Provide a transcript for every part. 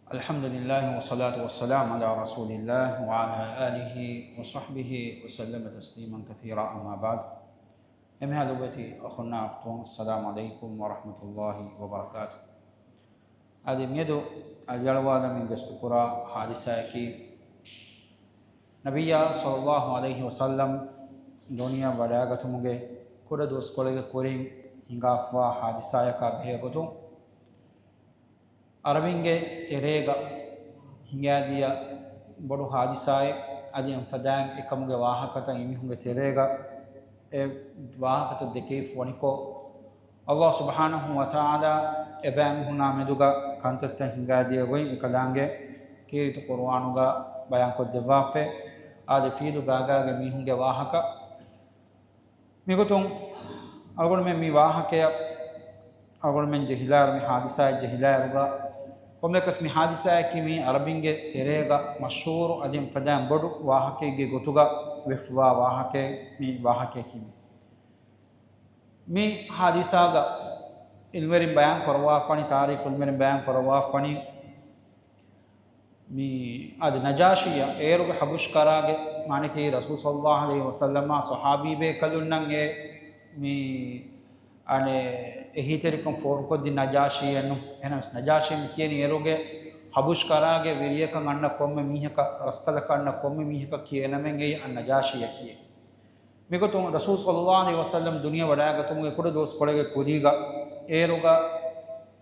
الحمد لله والصلاة والسلام على رسول الله وعلى آله وصحبه وسلم تسليما كثيرا أما بعد أمها لبتي أخونا أختون السلام عليكم ورحمة الله وبركاته هذه ميدو الجلوال من قستقرا حادثة كي نبي صلى الله عليه وسلم دنيا ولاغة مجھے كل دوس كوليغ كورين هنغافوا حادثة كابهيغتو ಅರಬಿಂಗೆ ತೆರೆಗ ಹಿಂಗಾದಿಯ ಬಡು ಹಾದಿಸಾಯ ಅದಿಯಂ ಫದಾಂಗ್ ಎಕಮ್ಗೆ ವಾಹಕತ ಇಮಿಹುಂಗೆ ತೆರೆಗ A ವಾಹಕತ ದೆಕೇಫ್ ವನಿಕೋ ಅಲ್ಲಾಹ್ ಸುಬ್ಹಾನಹು ವ ತಆಲಾ ಎಬಾಂಗ್ ಹುನಾ ಮೆದುಗ ಕಂತತ್ತ ಹಿಂಗಾದಿಯ ಗೊಯ್ ಎಕದಾಂಗೆ ಕೀರಿತ ಕುರ್ಆನುಗ ಬಯಾನ್ ಕೊದ್ದೆವಾಫೆ ಆದೆ feel ಬಾಗಾಗೆ ಮಿಹುಂಗೆ ವಾಹಕ ಮಿಗುತುಂ ಅಲ್ಗೊಣ ಮಿ ವಾಹಕಯ ಅಲ್ಗೊಣ ಮೆನ್ ಜಹಿಲಾರ್ ಮಿ ಹಾದಿಸಾಯ ಜಹಿಲಾರುಗ කොමෙකස් මි හාදිසායකි මේ අරබින්ගේ තෙරේග මෂූර් අදින් ෆදාම් බොඩු වාහකේගේ ගොතුග වෙෆ්වා වාහකේ මේ වාහකේ කිමි මේ හාදිසාග ඉල්මරින් බයන් කරවා ෆනි තාරීඛ් ඉල්මරින් බයන් කරවා ෆනි මේ අද නජාෂිය ඒරුගේ හබුෂ් කරාගේ මානකේ රසූල් සල්ලල්ලාහු අලයිහි වසල්ලම සහාබීබේ කලුන්නන් ඒ මේ අනේ එහිතරිකම් ෆෝන් කොද්දි නජාෂියනු එනස් නජාෂිය කියන ඒරුගේ හබුෂ් කරාගේ විරියකන් අන්න කොම්ම මීහක රස්කල කන්න කොම්ම මීහක කියනමෙන් ඒ නජාෂිය කියේ මිගතුන් රසූල් සල්ලල්ලාහු අලයිහි වසල්ලම් දුනියා වඩාගතුන්ගේ කුඩ දොස් කොලගේ කුදීගා ඒරුගා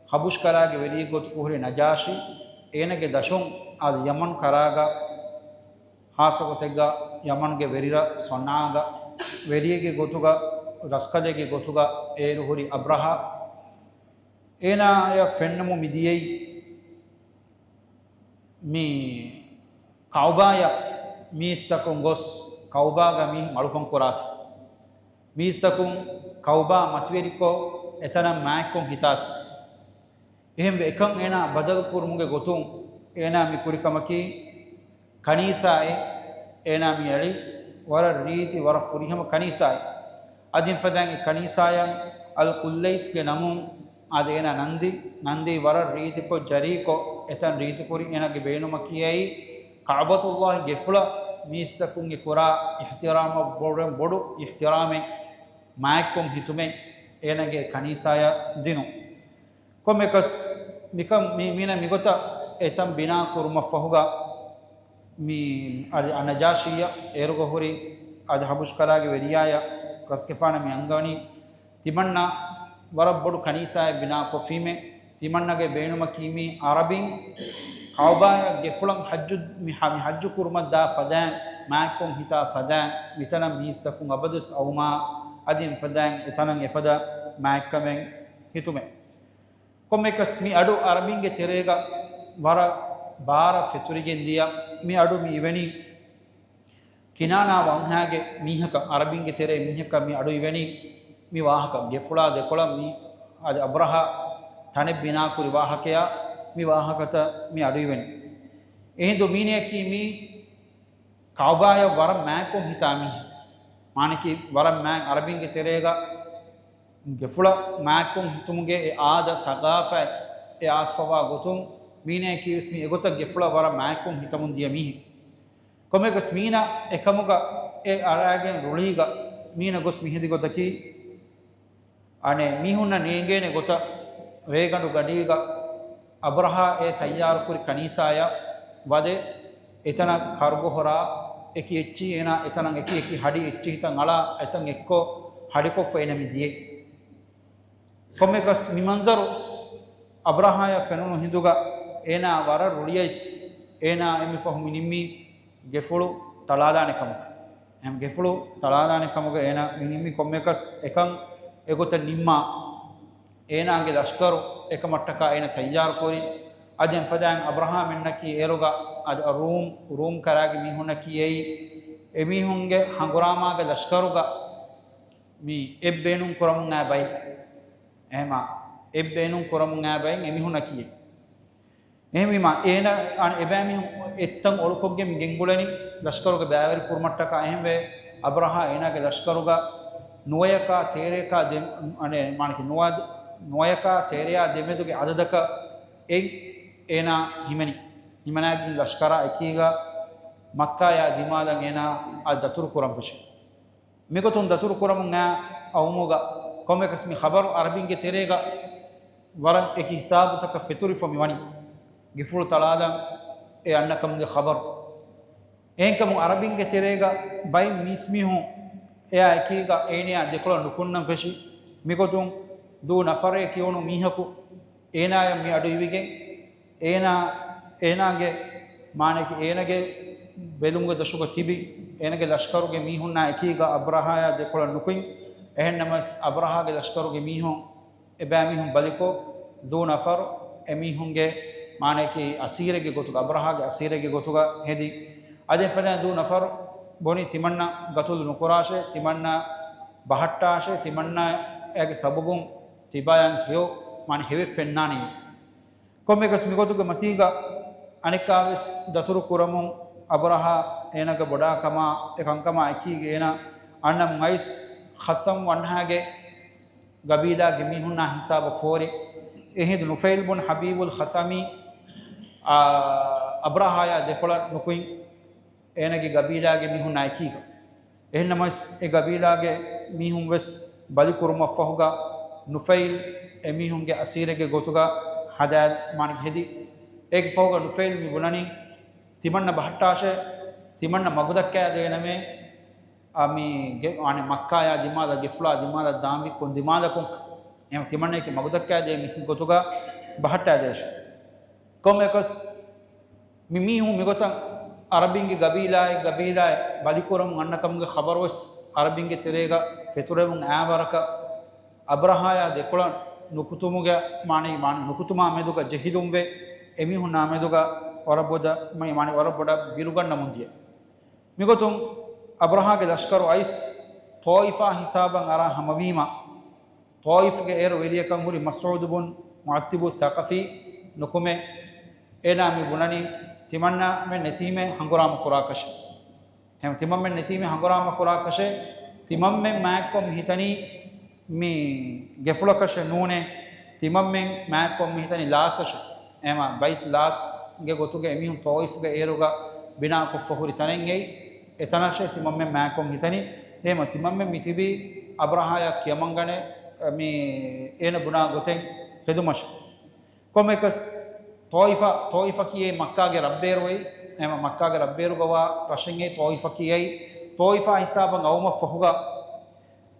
හබුෂ් කරාගේ විරිය ගොත් කුහරේ නජාෂි ඒනගේ දශොන් ආද යමන් කරාගා හාසකොතෙග්ගා යමන්ගේ වෙරිර සොන්නාගා වෙරියගේ ගොතුගා රස්කලගේ ගොතුගා ඒරුහුරි අබ්‍රහා ඒනා ය ෆෙන්නමු මිදියයි මේ කෞබාය මිස්තකුන් ගොස් කෞබාග මි මලුකම් කරාත මිස්තකුන් කෞබා මත්වේරිකෝ එතනම් මෑක්කොන් හිතාත එහෙම එකන් ඒනා බදල් කුරුමුගේ ගොතුන් ඒනා මි කුරිකමකි කනීසායි ඒනා මි ඇලි වර රීති වර ෆුරිහම කනීසායි අදින් ෆදාන් කනීසායන් අල් කුල්ලයිස්ගේ නමුන් ආදේන නන්දි වර රීතිකෝ ජරීකෝ එතන් රීතිකුරි එනගේ බේනුම කියයි කාබතුල්ලාහ් ගෙෆුල මිස්තකුන්ගේ කුරා ඉහ්තිරාම බොඩු ඉහ්තිරාමෙන් මායක්කොම් හිතුමෙන් එනගේ කනීසාය දිනු කොමෙකස් මිකම් මීන මිගොත එතම් බිනා කුරුම ෆහුගා මී අනජාෂිය ඒරුග හොරි අද හබුෂ් කරාගේ වෙරියාය රස්කෙෆාන මි අංගවනි තිමන්නා වරබ්බොඩු කනීසාය බිනා කොෆීමෙ තිමන්නගේ බේනුම කීමි අරබින් කෞබාය ගෙෆුලන් හජ්ජු මි හජ්ජු කුරුමද්දා ෆදාන් මාක්කොම් හිතා ෆදාන් මිතනම් මිස්තකුන් අබදුස් අවමා අදින් ෆදාන් එතනන් එෆදා මාක්කමෙන් හිතුමෙ කොමෙකස් මි අඩු අරබින්ගේ තෙරේග වර බාර ෆෙතුරිගෙන් දියා මි අඩු මි ඉවෙනි කිනානා වංහාගේ මීහක අරබින්ගේ තෙරේ මීහක මි අඩු ඉවෙනි මි වාහක ගෙෆුලා දෙකොළ මි අද අබ්‍රහා තනෙ බිනා කුරි වාහකයා මි වාහකත මි අඩු ඉවෙනි එහෙදු මීනේ කීමි කෞබාය වර මෑකො හිතාමි මානකි වර මෑ අරබින්ගේ තෙරේග ගෙෆුලා මෑකො හිතුමුගේ ඒ ආද සගාෆයි ඒ ආස්ෆවා ගොතුම් මීනේ කීස් මි එගොත ගෙෆුලා වර මෑකො හිතමුන් දිය මිහි කොමෙකස් මීනා එකමුග ඒ අරාගෙන් රුලීග මීන ගොස් මිහිදි ගොතකි අනේ මිහුන්න නේගේනේ ගොත රේගඬු ගඩීග අබ්‍රහා ඒ තයාර කුරි කනීසාය වදේ එතන කර්ගෝ හොරා එකි එච්චි එනා එතන එකි හඩි එච්චි හිතන් අලා එතන් එක්කෝ හඩි කොෆ එනමිදියේ කොමෙකස් මිමන්සරු අබ්‍රහාය ෆෙනුනු හිඳුග එනා වර රුලියයිස් එනා එමි ෆහු නිම්මි ගෙෆුළු තලාදානෙකමක එම් ගෙෆුළු තලාදානෙකමක එන මිනිම්මි කොම්මෙකස් එකන් එගොත නිම්මා ඒනාගේ ලෂ්කරු එක මට්ටකා එන තයාර කොරි අදෙන් ෆදාන් අබ්‍රහාම් එන්නකි ඒරුග අද රූම් කරාගේ මිහුන කියයි එමිහුන්ගේ හංගුරාමාගේ ලෂ්කරුග මි එබ්බේනුම් කරමුන් ආබයි එහෙම එබ්බේනුම් කරමුන් ආබයි එමිහුන කියයි එහෙම ඒන එබෑමි එත්තන් ඔලුකොග්ගේ ගෙංගුලනි ලෂ්කරුගේ බෑවරි කුර්මට්ටකා එහෙම වේ අබ්‍රහා ඒනාගේ ලෂ්කරුග නොයකා තේරේකා අනේ මානකි නොයකා තේරයා දෙමෙදුගේ අදදක එක් ena himanagi lashkara ekiga makka ya dimalan ena al datur kuram fish mikotun datur kuram nga awmuga komme kasmi khabar arabin ge terega waran ek hisab tak fituri fo miwani gifur talada e annakam ge khabar enkam arabin ge terega bay mismi hu eya ekiga enia dekola nukunnam fish mikotun du nafare kiyonu mihaku ena ya mi adu iwige eenage maaneki eenage belunga dashuga tibi eenage lashkaruge mihunna ekiga abrahaya dekola nukuin ehen namas abrahage lashkaruge mihun eba mihun baliko du nafar emihunge maaneki asirege gotuga abrahage asirege gotuga hedi ade fana du nafar boni timanna gatul nukurashe timanna bahattashe timanna ege sabubun tibayan hyo man heve fennani kommegas migotuga matiga anikavis daturu kuramun abraha enaga boda kama ekankama ekige ena annam mais khatam wanhage gabila gemihunna hisab fori ehid nufail bun habibul khatami abraha ya dekola nukuin enage gabila gemihunna ekiga ehnamas e gabila ge mihun wes balikurma fahuga nufail emihunge asirege gotuga hadad manik hedi ek fawga nufail mi bunani timanna bahtashe timanna magudakka dename ami ge ane makka ya dimala gefla dimala dambi kon dimala kon em timanna ke magudakka de mi gotuga bahatta desh komekas mi hu mi gotan arabinge gabila balikuram annakam ge khabar was arabinge terega feturemun abaraka abrahaya dekola nukutumuga mani nukutuma meduga jehilumve emihu nameduga waraboda mani waraboda biruganna mundiya migotum abraha ge lashkaru ais toifa hisaban ara hamawima toif ge er weliyakan huri mas'ud bun mu'attibu thaqafi nukume ena mi bunani timanna men netime hanguram kurakash hem timam men netime hanguram kurakash timam men maakom hitani mi gefulakashe nune timammen maakom mihitani laatashe ema bait laat ge gotuge emihun toif ge eruga bina ko fohuri tanengei etanashe timammen maakom hitani ema timammen mitibi abraha ya kiyamangane mi ena buna goten hedumash komekas toifa kiye makka ge rabberoi ema makka ge rabberu gawa rashenge toifa kiye toifa hisaban awma fohuga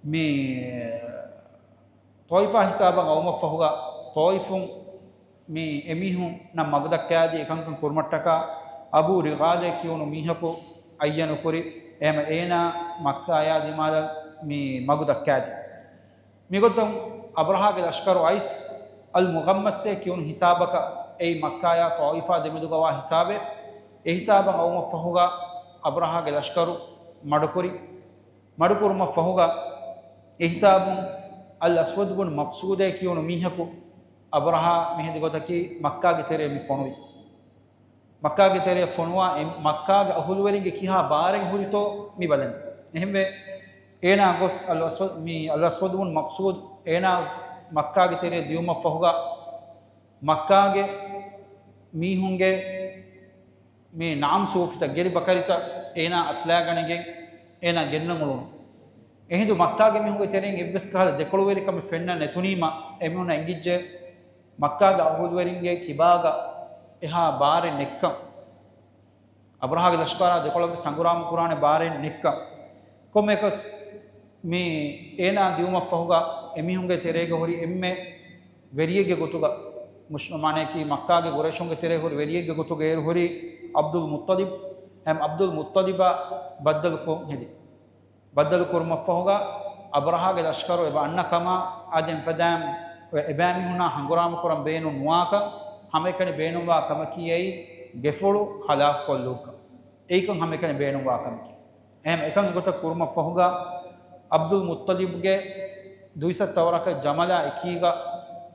mi toifa hisaban awma fahuga toifun mi emihun nam magdakkadi ekankan kurmattaka abu rigale kiyunu mihapu ayyanu kuri ema ena makka ya dimala mi magdakkadi migotum abraha ge lashkaru ais al mughammas se kiyunu hisabaka ei makka ya toifa demiduga wa hisabe e hisaban awma fahuga abraha ge lashkaru madukurma fahuga e hisabun al aswad bun maqsude kiyunu mihaku abraha mehdi gotaki makka ge tere mi fonui makka ge tere fonwa makka ge ahulweringe kiha baren hurito mi balen ehme ena gos al aswad bun maqsud ena makka ge tere diuma fahuga makka ge mihunge mi naam sufita geri bakarita ena atlaganige ena gennamulu ehindu makka ge mihunge tereng ebbes kala dekoluweri kam fenna netunima emuna engijje makka ge ahudweringe kibaga eha bare nekkam abraha ge lashkara dekoluge sanguram qur'ane bare nekkam komekas mi ena diuma fahuga emihunge terege hori emme veriyege gotuga mushmane ki makka ge goreshunge tere hori veriyege gotuga er hori abdul muttalib em abdul muttaliba baddal ko hedi badal kurma fahuga abraha ge lashkaru eba annakama adem fadam ebami huna hanguram kuram beenu nuaka hamekani beenuwa kamakiyei gefulu halak kolluka eikan hamekani beenuwa kamki em ekan gota kurma fahuga abdul muttalib ge duisa tawraka jamala ekiga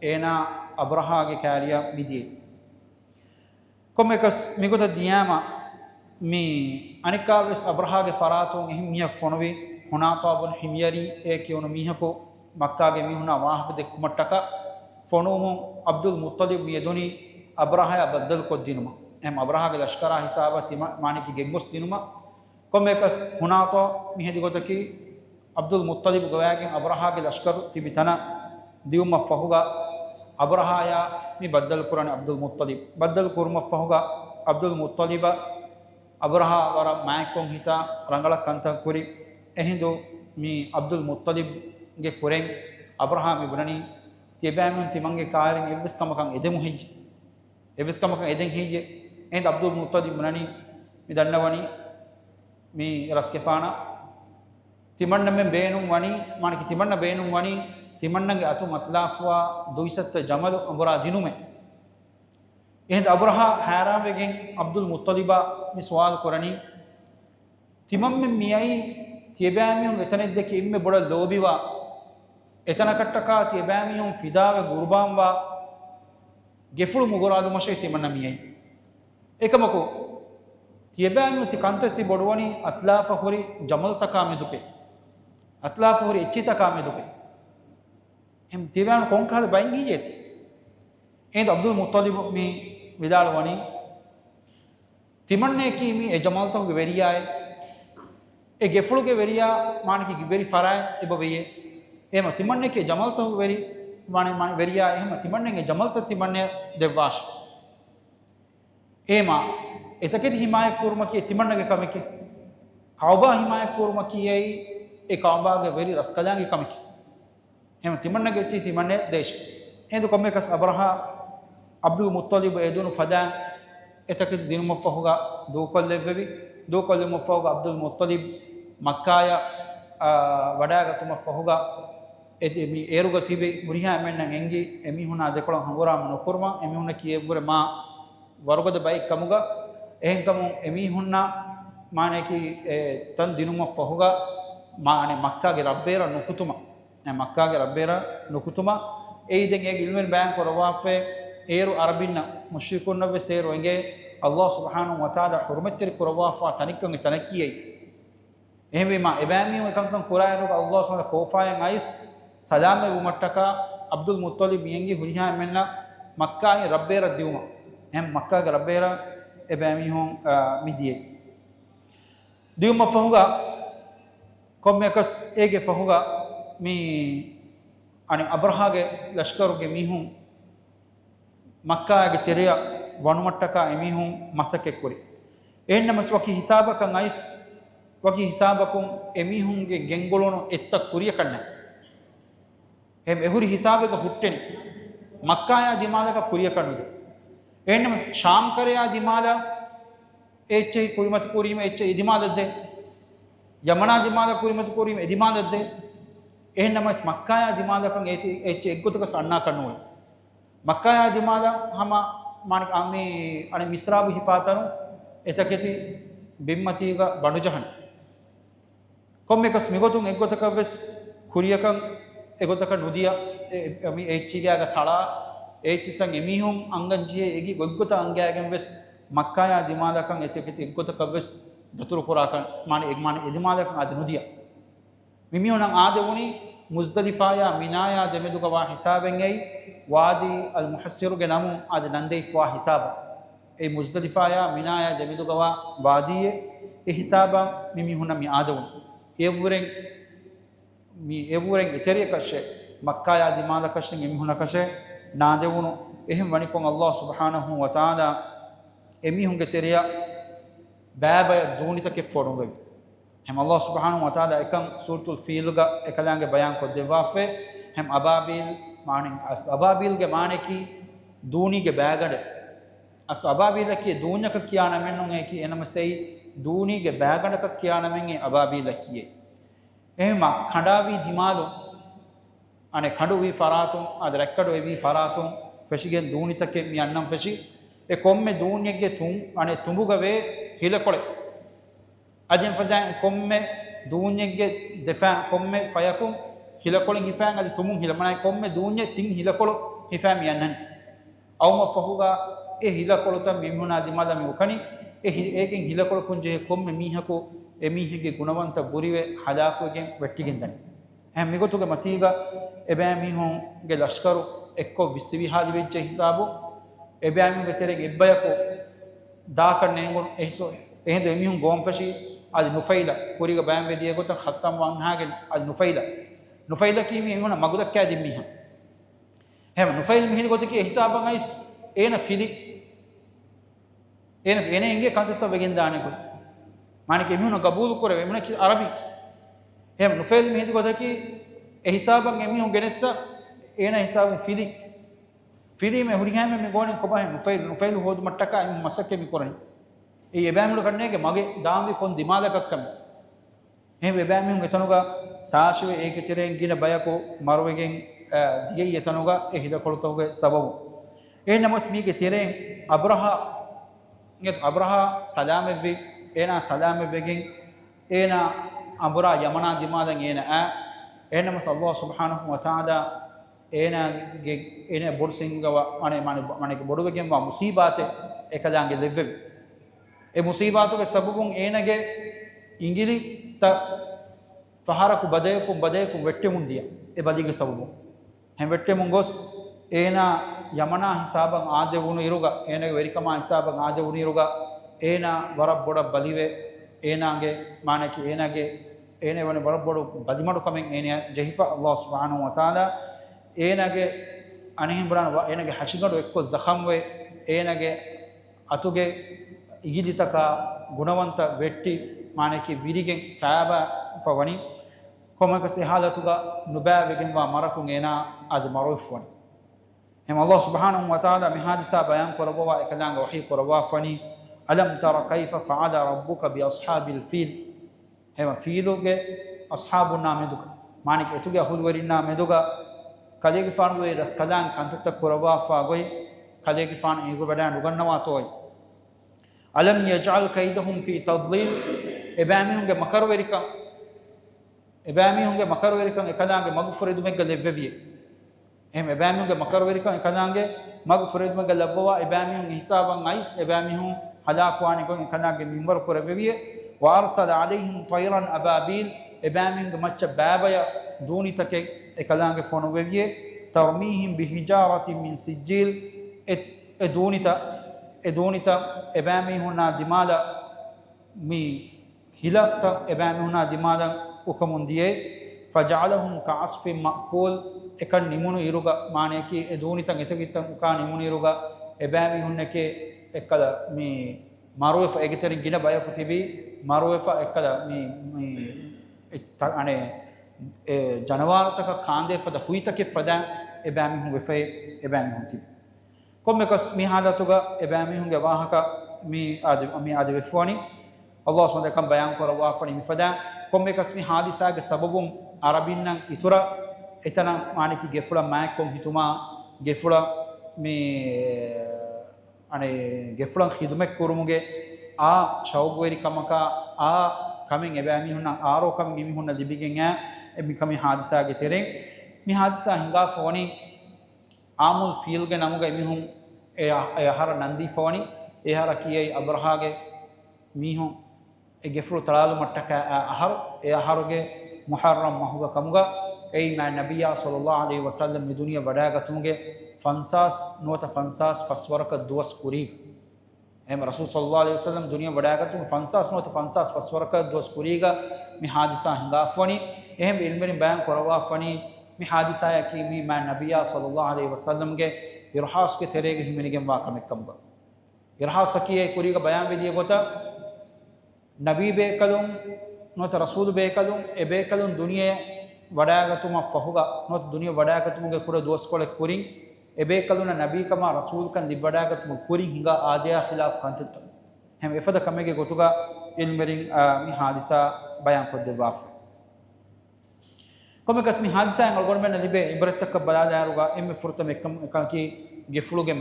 ena abraha ge kariya midi komekas migota diyama mi anikavis abraha ge faratun ehmiyak fonovi hunata bun himyari e kiyonu mihako makka ge mihuna wahab de kumattaka fonumu abdul muttalib mi edoni අබ්‍රහා බද්දල් කොත් දිනුම එම් අබ්‍රහාගේ ලෂ්කරා හිසාබ මානිකි ගෙග්ගොස් දිනුම කොම්මේකස් හුනාතෝ මිහෙදි ගොතකි අබ්දුල් මුත්තලිබ් ගවයාගෙන් අබ්‍රහාගේ ලෂ්කර තිබිතන දියුම ෆහුගා අබ්‍රහායා මි බද්දල් කුරානේ අබ්දුල් මුත්තලිබ් බද්දල් කුර්ම ෆහුගා අබ්දුල් මුත්තලිබ අබ්‍රහා වර මෑකොන් හිතා රංගල කන්තන් කුරි එහිඳු මි අබ්දුල් මුත්තලිබ් ගේ කුරෙන් අබ්‍රහා මි බුණනි තිබෑමුන් තිමන්ගේ කාරින් එවස්කමකන් එදෙමු හිජ් එවස්කමකන් එදෙන් හිජ් එහෙද අබ්දුල් මුත්තලිබ් බුණනි මි දන්නවනි මි රස්කෙෆානා තිමන්න මෙන් බේනුම් වනි මානකි තිමන්න බේනුම් වනි තිමන්නගේ අතු මත්ලාෆ්වා දුයිසත් ජමල් අබරා දිනුමේ එහෙද අබ්‍රහා හැරාවෙගෙන් අබ්දුල් මුත්තලිබා මි සවාල් කරණි තිමම් මෙන් මියයි තිබෑමියුන් එතනෙද්ද කිම්මෙ බොඩ ලෝබිවා එතන කට්ටකා තිබෑමියුන් ෆිදාවේ ගුර්බාන්වා ගෙෆුළු මුගරාදු මෂේ තිමන්න මියයි එකමකෝ තිබෑමියු ති කන්තති බොඩවනි අත්ලාෆ හොරි ජමල් තකා මෙදුකේ අත්ලාෆ හොරි එච්චි තකා මෙදුකේ එම් තිබෑමියු කොන්කාද බයින් ගියේති එහෙද අබ්දුල් මුත්තලිබ් මි විදාල වනි තිමන්නේ කීමි ඒ ජමල් තකගේ වෙරියායේ ඒ ගෙෆුළුගේ වෙරියා මානකි ගිබෙරි ෆරාය එබ වෙයේ එහෙම තිමන්නේ කේ ජමල් තකගේ වෙරි මානේ වෙරියා එහෙම තිමන්නේගේ ජමල් ත තිමන්නේ දෙවාෂ එහෙම එතකෙදි හිමායක කුරුම කී තිමන්නගේ කමකේ කවබා හිමායක කුරුම කීයි ඒ කවබාගේ වෙරි රස්කලාගේ කමකේ එහෙම තිමන්නගේ චී තිමන්නේ දේශ එහෙද කොම්මේකස් අබ්‍රහා අබ්දුල් මුත්තලිබ් එදුණු ෆදා එතකෙදි දිනුම ෆහුගා දෝකොල්ලෙව්වෙවි දෝකොල්ලෙම ෆහුගා අබ්දුල් මුත්තලිබ් මක්කාය වඩාගතුම ෆහුගා එති මි ඒරුග තිබේ මුරිහා මෙන්නම් එංගි එමිහුනා දෙකොළන් හංගොරාම නොකර්ම එමිහුනා කියෙව්වර මා වරගද බයි කමුගා එහෙන් කමු එමිහුන්නා මානේකි තන් දිනුම ෆහුගා මානේ මක්කාගේ රබ්බේර නුකුතුම මක්කාගේ රබ්බේර නුකුතුම එයිදෙන් ඒ ඉල්මෙන් බෑන් කරවාෆේ ඒරු අරබින්න මුෂ්රිකුන් නබ්බේ සේරු එංගේ අල්ලාහ් සුබ්හානහු වතාලා හුර්මත්තර කරවාෆා තනිකන් තනකියයි එහෙම මා එබෑමියෝ එකංකන් කුරායනක අල්ලාහ් සුබ්හානහු කෝෆායන් අයිස් සලාම වුමට්ටක අබ්දුල් මුත්තලිබ් මියන්ගේ හුරිහා මෙන්න මක්කාගේ රබ්බේර දියුම එහෙම මක්කාගේ රබ්බේර එබෑමියෝ මිදියේ දියුම ෆහුගා කොම්මකස් ඒගේ ෆහුගා මි අනි අබ්‍රහාගේ ලෂ්කරුගේ මිහුන් මක්කාගේ තෙරිය වනුමට්ටක එමිහුන් මසකෙක් කුරි එන්නමස් වකි හිසාබකන් අයිස් වකි හිසාබකුන් එමිහුන්ගේ ගෙන්ගොලොන එත්ත කුරිය කන්නේ එම් එහුරි හිසාබක හුට්ටෙනි මක්කායා දිමාලක කුරිය කනුද එන්නම ශාම් කරයා දිමාලා එච්චේ කුරිමත් කුරීම එච්චේ ඉදිමාදද්ද යමනා දිමාල කුරිමත් කුරීම ඉදිමාදද්ද එන්නම මක්කායා දිමාලකන් එච්චේ එක්ගොතක සන්නා කනුවයි මක්කායා දිමාලා හම මානික අම්මේ අනේ මිස්රාබු හිපාතනු එතකෙති බිම්මතිග බණු ජහන කොම්මෙකස් මිගොතුන් එක්ගොතක වෙස් කුරියකන් එගොතක නුදියා එමි එච්චිගාග තලා එච්චිසන් එමිහුම් අංගන්ජියේ එගි ගොග්ගොත අංගයාගෙන් වෙස් මක්කායා දිමාලකන් එතකෙති එක්ගොතක වෙස් දතුරු පුරාකන් මානේ එක් මානේ එදිමාලකන් ආද නුදියා මිමියෝනම් ආදේ වුණි මුස්දලිෆායා මිනායා දෙමෙදුකවා හිසාබෙන් එයි वादी अल मुहस्सिर के नामों आदि नंदे फ़वा हिसाब ए मुज़दलिफ़ाया मिनाया दमिदुगवा वादी ए हिसाबा मिमी हुना मि आदव एवुरेंग इतरिय कशे मक्काया दिमाद कशे मिमी हुना कशे नादेवुनो एहिम वनिकों अल्लाह सुब्हानहु व तआला एमी हुंगे तेरिया बाब दूनी तक फोड़ोंगे हम अल्लाह सुब्हानहु व तआला एकम सूरतुल फील का एकलांगे बयान को देवाफे हम अबाबिल माने अस अबाबिल के माने की दूनी के बैगड़ अस अबाबिल की दून्य का क्या नमें है कि एनम सही दूनी के बैगड़ का क्या नमें अबाबिल किए एम खंडावी दिमालो अने खंडुवी फरातुम अद रेक्कडुवी फरातुम फेशिगे दूनी तक के मी अन्नम फेशि ए कोम्मे दून्य के तुम अने तुम्बुगवे हिलकोळे अजन फदा कोम्मे दून्य के दिफा कोम्मे फयकुम हिलकोळे हिफांग अदि तुमुं हिलमनाय कोम्मे दून्य तिंग हिलकोळ हिफा मी अन्नन अवम फहुगा ए हिलकोळ त मिमुना दिमाला मी उखनी एकिन हिलकोळ कुंजे कोम्मे मीहको एमीहगे गुणवंत बुरिवे हदाकुगे वेट्टिगिंदन एम मिगोतुगे मतीगा एबे मीहों गे लश्करु एक्को विश्वविहादि वेच्चे हिसाबु එබෑමිහුන්ගේ තෙරෙන් එබ්බයකෝ දාකරණේගොන් එහිසෝ එහෙද එමිහුන් ගෝම්ෆෂි අද නුෆයිලා කුරිග බෑම් වෙදිය ගොත ඛත්තම් වන්හාගෙන් අද නුෆයිලා කීමි එමුණ මගුදක් කෑදින් මිහ හැම නුෆයිල් මිහිද ගොත කී හිසාබන් අයිස් එන ෆිලි එන ඉංගේ කන්තත්ත වෙගෙන් දානෙකෝ මානික එමිහුන ගබූල් කර එමුණ කි අරබි හැම නුෆයිල් මිහිද ගොත කී හිසාබන් එමිහුන් ගෙනස්ස එන හිසාබන් ෆිලි මේ හුරිහාම මේ ගෝණන් කොබහ නුෆයිල් හොද මට්ටක මසකෙ මි කරන්නේ ඒ එබෑමිලු කන්නේගේ මගේ දාම්වි කොන් දිමාදකක්කම එහෙම එබෑමිහුන් එතනුගා තාශුවේ ඒක තිරෙන් ගින බයකෝ මරුවගෙන් දිගේ එතනුගා එහිද කොළතෝගේ සබබු එනමස් මීගේ තිරෙන් අබ්‍රහා සලාමෙව්වි එනා සලාමෙව්වගෙන් එනා අබුරා යමනා දිමාදන් එනමස් අල්ලාහ් සුබ්හානහු වතාලා එනාගේ එන බොර්සින්ගව අනේ බොඩුවගෙන් වා මුසීබාතේ එකදාංගේ ලෙව්වෙවි ඒ මුසීබාතුගේ සබබුන් ඒනගේ ඉංගිලි ත ෆහරකු බදයකුම් වෙට්ටෙමුන් දිය ඒ බදිගේ සබබු හැම වෙට්ටෙමුන් ගොස් ඒනා යමනා හිසාබන් ආදෙ වුණු ඉරුගා ඒනගේ වෙරිකමා හිසාබන් ආදෙ වුණු ඉරුගා ඒනා වරබ් බොඩ බලිවේ ඒනාගේ මානකි ඒනාගේ ඒනේ වනේ වරබ් බොඩ බදිමඩු කමෙන් ඒනේ ජහිෆා අල්ලාහ් සුබ්හානහු වතාලා ඒනගේ අනහිම් බරන ඒනගේ හෂිගඩු එක්ක ਜ਼ඛම් වේ ඒනගේ අතුගේ ඉගිලිතක ගුණවන්ත වෙට්ටි මානකි විරිගෙන් ෆාබ ෆවනි කොමක සහාලතුග නුබෑවෙගෙන් වා මරකුන් එනා අද මරුෆවනි එම අල්ලාහ් සුබ්හානහු වතාලා මිහාදිසා බයන් කරබවා එකදාංග වහී කරවා ෆනි අලම් තර කයිෆ ෆඅල රබ්බුක බි අස්හාබිල් ෆීල් එම ෆීලුගේ අස්හාබුන් නාමෙදුක මානකි එතුගේ අහුල්වරින්නා මෙදුග කලේගේ ෆානුවේ රස්කදාන් කන්තත කරවා ෆාගොයි කලේගේ ෆාන ඒගො වැඩ නුගන්නවා තෝයි අලම් යජල් කයිදහුම් ෆී තද්ලීල් එබෑමිහුන්ගේ මකරවරිකම් එකදාගේ මග්ෆුරිදුමෙක් ලැබෙවියේ එහෙම එබෑමිහුන්ගේ මකරවරිකම් එකදාගේ මග්ෆුරිදුමෙක් ලැබවවා එබෑමිහුන් හිසාබන් අයිස් එබෑමිහුන් හදාක්වානිකම් එකදාගේ මින්වර කරවෙවියේ වාර්සල අලයිහිම් තයිරන් අබාබීල් එබෑමිහුන්ගේ මච්ච බෑබය දූනිතකේ එකදාගේ ෆොනුවෙවියේ තර්මීහිම් බිහිජාරතින් මින් සිජ්ජීල් එදූනිත එබෑමිහුන්නා දිමාද මී හිලක්ත එබෑමිහුන්නා දිමාද උකමුන්දියේ ෆජාලහුම් කඅස්ෆින් මක්කූල් එක නිමුණු ඉරුග මානයකි එදූනිතන් එතකිත්තන් උකා නිමුණු ඉරුග එබෑමිහුන්නකේ එක්කද මේ මරුවෙෆ එගිතරින් ගින බයකු තිබී මරුවෙෆ එක්කද අනේ ජනවාරතක කාන්දේෆද හුයිතකෙ ෆදා එබෑමිහුන් වෙෆේ එබෑමිහුන් තිබී කොම්මකස් මිහාදතුග එබෑමිහුන්ගේ වාහක මේ ආද වෙෆවනි අල්ලාහ් සුබ්හානහු වතාලා බයන් කරවා ෆනි මිෆදා කොම්මකස් මි හාදිසාගේ සබබුම් අරබින්නම් ඉතුර එතන මානිකි ගෙෆුල මෑක්කොම් හිතුමා ගෙෆුල මේ අනේ ගෙෆුලන් ඛිදමත් කුරුමුගේ ආ ෂෞබ්වේරි කමක ආ කමින් එබෑමිහුන්න ආරෝ කමින් මිහුන්න ලිබිගෙන් එමි කමි හාදිසාගේ තෙරෙන් මි හාදිසා හිඟා ෆෝනි ආමුල් ෆීල්ගේ නමුග එමිහුන් එහර නන්දී ෆෝනි එහර කියයි අබ්‍රහාගේ මිහුන් ගෙෆුරු තලාලු මට්ටක අහරුගේ මුහර්රම් මහුග කමුග ඒ මා නබියා සල්ලල්ලාහු අලයිහි වසල්ලම් මේ දුනිය වඩාගතුමුගේ ෆන්සාස් නොත ෆන්සාස් ෆස්වරක දුවස් කුරී එම රසූල් සල්ලල්ලාහු අලයිහි වසල්ලම් දුනිය වඩාගතුම ෆන්සාස් නොත ෆන්සාස් ෆස්වරක දුවස් කුරීග මේ හාදිසා හිඟාෆවනි එහෙම ඉල්මෙන් බයන් කරවාෆනි මේ හාදිසා යකීමි මා නබියා සල්ලල්ලාහු අලයිහි වසල්ලම්ගේ ඉර්හාස්ගේ තෙරේගේ හිමිනිගෙන් වාකමෙක්කමුග ඉර්හාසකියේ කුරීග බයන් වෙදිය ගොත නබී බේකලුම් නොත රසූල් බේකලුම් එබේකලුම් දුනියේ වඩාගතුම ෆහුග නොත දුනිය වඩාගතුමුගේ කුර දොස් කොල කුරින් එබේකලුන නබී කම රසූල් කන් දි වඩාගතුම කුරින් හිඟා ආදයා ඛිලාෆ් කන්තත හැම එෆද කමගේ ගොතුගා ඉල්මරින් මි හාදිසා බයන් කොද්දවාෆ කොමකස් මි හාදිසා අල්ගොන් මෙන්න ලිබේ ඉබරතක බලාදාරුගා එම්මෙ ෆුර්තම එකම් එකකි ගෙෆුලුගේ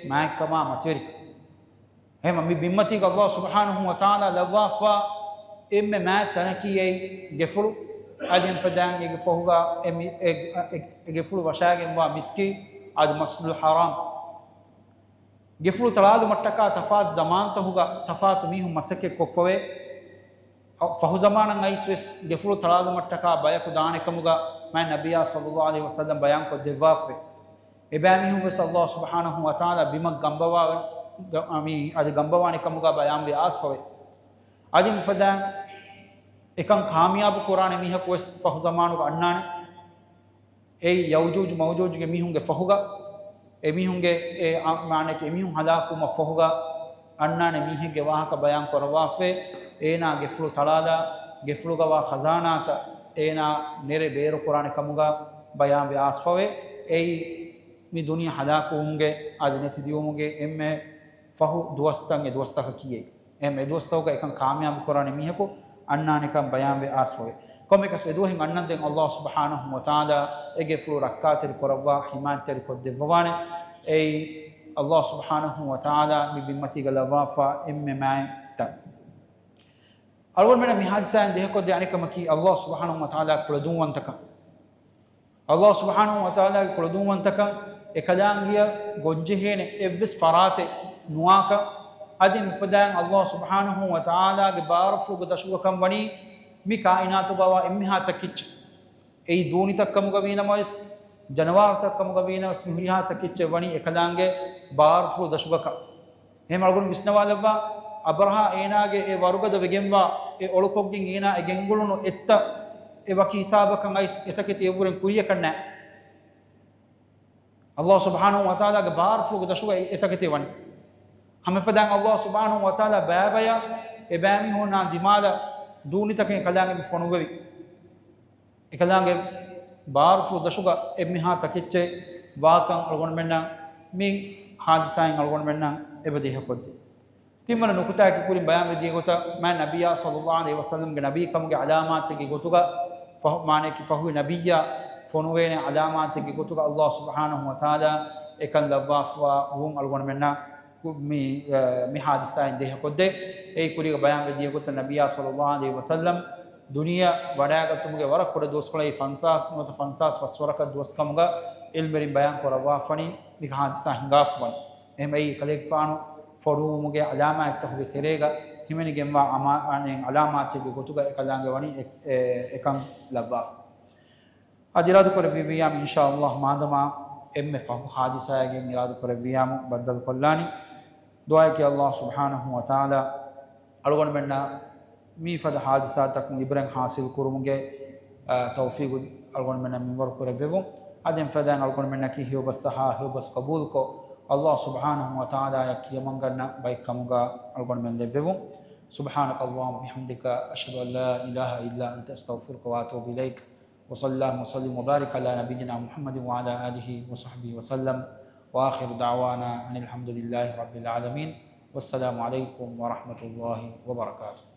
මෑක්කම මතවරික එහෙම මි බිම්මති අල්ලාහ් සුබ්හානහු වතාලා ලවාෆා එම්මෙ මෑ තනකියේ ගෙෆුලු අදින් ෆදාන් ගේ ෆහුගා එමි ගෙෆුලු වශාගෙන් වා මිස්කි අද මස්ජිදුල් හරාම් ගෙෆුලු තලාලු මට්ටක තෆාත් zamaන් තහුගා තෆාත් මිහු මසකේ කොෆවේ ෆහු zamanan අයිස්වස් ගෙෆුලු තලාලු මට්ටක බයකු දානෙකමුගා මෑ නබියා සල්ලල්ලාහු අලයිහි වසල්ලම් බයන් කො දෙවාෆේ එබෑමිහුන් වෙස් අල්ලාහ් සුබ්හානහු වතාලා බිමක් ගම්බවා අමි අද ගම්බවානි කමුගා බයම් වේ ආස්ෆවේ අදින් ෆදා එකන් කාමියාබ් කුරානේ මිහක වෙස් පහු සමානුක අන්නානේ ඒ යවුජුජ් මවුජුජ්ගේ මිහුන්ගේ ෆහුගා එමිහුන්ගේ ඒ මානක එමිහුන් හදාකුම ෆහුගා අන්නානේ මිහගේ වාහක බයම් කරවාෆේ ඒනා ගෙෆ්ලු තලාදා ගෙෆ්ලු ගවා ಖಜಾನಾත ඒනා නෙරේ බේර කුරානේ කමුගා බයම් වේ ආස්ෆවේ ඒ mi dunia hadaku unge adineti diumuge emme fahu duwastan e duwastaka kiye emme duwastawga ekan kamyab korane mihako annane kan bayan ve asfowe komme kas eduhin annan den Allah subhanahu wa taala ege flu rakkater korawwa himanter koddewane ei Allah subhanahu wa taala mi bimmati galawafa emme mai ta alwon mena mi hadisan de ko de anikama ki Allah subhanahu wa taala kuladun wantaka Allah subhanahu wa taala kuladun wantaka ekadaangiya gojjehene evvis farate nuaka adin fadan Allah subhanahu wa taala ge barfu ge dashukam wani mi kainatu bawa emmiha takich ei duni takkamu ge winamois janwar takkamu ge winamois mihriha takich wani ekadaange barfu dashukaka em algun visnawalwa abraha enage e warugada vegemwa e olukoggen ena e gengulunu etta e waki hisabakan ais etakete evuren kuriya kanna Allah subhanahu wa ta'ala ge barfu ge dashuga etakete wani hame padan Allah subhanahu wa ta'ala baabaya e baami hona dimala duni taken kalange fonuwevi e kalange barfu dashuga emmiha takicche waakan algon menna mi hadisayen algon menna ebedi hakodde timmana nukuta ki kulin bayan wedi gota ma nabiyya sallallahu alaihi wasallam ge nabi kam ge alamat ge gotuga mane ki fahu nabiyya fonuwene alamat ge gotuga Allah subhanahu wa taala ekan lawafwa hum algon menna mi hadisa inde hakodde ei kuliga bayan wedi gota nabiyya sallallahu alaihi wasallam dunia wadagatumuge warak koda doskolai fansas not fansas waswaraka doskamuga ilmerin bayan korawa fani mi hadisa hingafwan emai kalek faanu forumuge alama ektahuge terega himeni gemwa ama anen alamat ge gotuga ekalange wani ekan lawaf adiladu korabiyam inshallah madama emme fahu hadisa ge iradu korabiyam badal kollani du'a ki Allah subhanahu wa ta'ala algon menna mi fad hadisa takum ibrahim hasil kurumuge tawfiq algon menna minwar korabevu adem fadan algon menna ki hiyo bas saha hiyo bas qabul ko Allah subhanahu wa ta'ala yakiyamanganna baikamuga algon men devevu subhanak allahumma bihamdika ashhadu an la ilaha illa anta astaghfiruka wa atubu ilaik wa sallallahu wa sallim wa barik ala nabiyyina muhammadin wa ala alihi wa sahbihi wa sallam wa akhir da'wana alhamdulillahi rabbil alamin wassalamu alaikum wa rahmatullahi wa barakatuh.